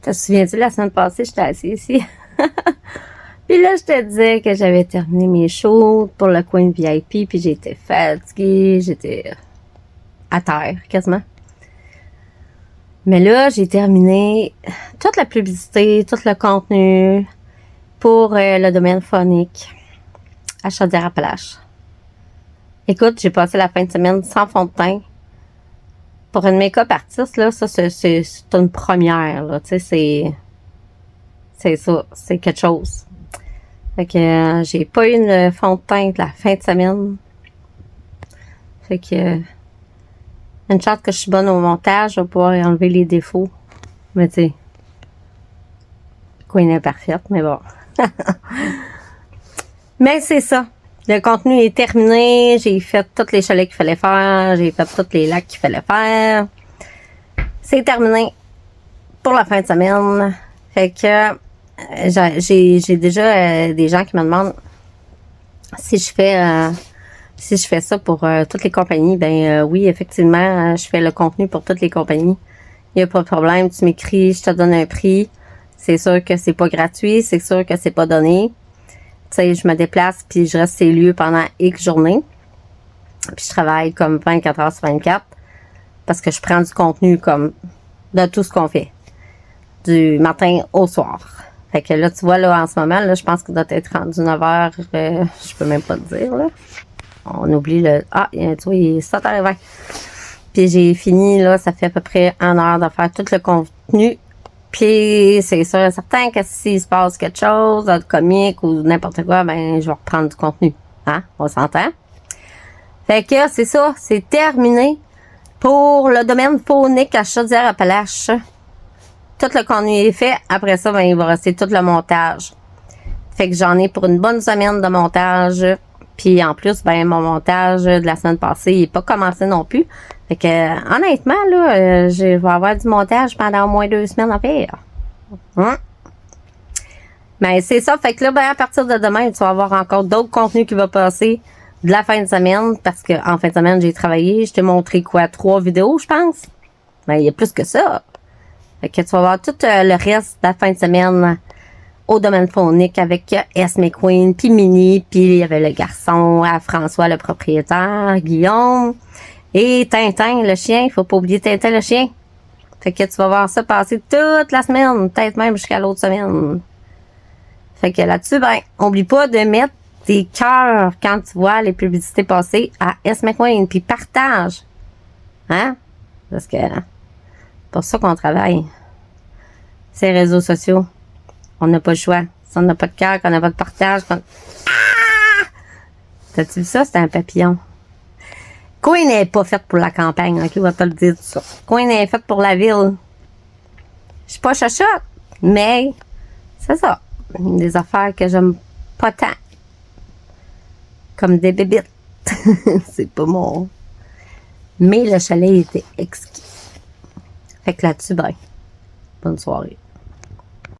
Te souviens-tu, la semaine passée, j'étais assise ici. Puis là, je te disais que j'avais terminé mes shows pour le Queen VIP, puis j'étais fatiguée, j'étais à terre, quasiment. Mais là, j'ai terminé toute la publicité, tout le contenu pour le domaine phonique à Chaudière-Appalaches. Écoute, j'ai passé la fin de semaine sans fond de teint. Pour une make-up artiste, là, ça, c'est une première, là, tu sais, c'est ça, c'est quelque chose. Fait que j'ai pas eu de fond de teint la fin de semaine. Fait que une chance que je suis bonne au montage, je vais pouvoir enlever les défauts. Mais tu sais, Queen est parfaite, mais bon. Mais c'est ça. Le contenu est terminé. J'ai fait tous les chalets qu'il fallait faire. J'ai fait tous les lacs qu'il fallait faire. C'est terminé pour la fin de semaine. Fait que j'ai déjà des gens qui me demandent si je fais ça pour toutes les compagnies. Ben oui, effectivement, je fais le contenu pour toutes les compagnies. Il n'y a pas de problème. Tu m'écris, je te donne un prix. C'est sûr que c'est pas gratuit. C'est sûr que c'est pas donné. Tu sais, je me déplace puis je reste ces lieux pendant X journées. Puis je travaille comme 24 heures sur 24 parce que je prends du contenu comme de tout ce qu'on fait. Du matin au soir. Fait que là, tu vois, là, en ce moment, là, je pense qu'il doit être rendu 9h. Je peux même pas te dire, là. On oublie le... Ah, tu vois, il est 7h20. Puis j'ai fini, là, ça fait à peu près 1 heure de faire tout le contenu. Puis c'est sûr et certain que s'il se passe quelque chose, de comique ou n'importe quoi, ben je vais reprendre du contenu. Hein? On s'entend? Fait que c'est ça, c'est terminé pour le domaine phonique à Chaudière-Appalaches. Tout le contenu est fait. Après ça, ben il va rester tout le montage. Fait que j'en ai pour une bonne semaine de montage. Puis en plus, ben mon montage de la semaine passée, il n'est pas commencé non plus. Fait que honnêtement, là, je vais avoir du montage pendant au moins 2 semaines à faire. Hein? Mais c'est ça, fait que là, ben à partir de demain, tu vas avoir encore d'autres contenus qui vont passer de la fin de semaine. Parce que en fin de semaine, j'ai travaillé. Je t'ai montré quoi? 3 vidéos, je pense. Ben, il y a plus que ça. Fait que tu vas voir tout le reste de la fin de semaine au domaine phonique avec Esme Queen, puis Minnie, puis il y avait le garçon, François, le propriétaire, Guillaume, et Tintin, le chien. Faut pas oublier Tintin, le chien. Fait que tu vas voir ça passer toute la semaine, peut-être même jusqu'à l'autre semaine. Fait que là-dessus, ben, oublie pas de mettre des cœurs quand tu vois les publicités passer à Esme Queen, puis partage. Hein? Parce que c'est pour ça qu'on travaille. Ces réseaux sociaux. On n'a pas le choix. Si on n'a pas de cœur, qu'on n'a pas de partage, Ah! T'as-tu vu ça? C'était un papillon. Queen n'est pas faite pour la campagne, ok? On va te le dire tout ça. Queen est faite pour la ville. Je suis pas chachotte, mais c'est ça. Des affaires que j'aime pas tant. Comme des bébites. C'est pas mon... Mais le chalet était exquis. Fait que là-dessus, ben, bonne soirée.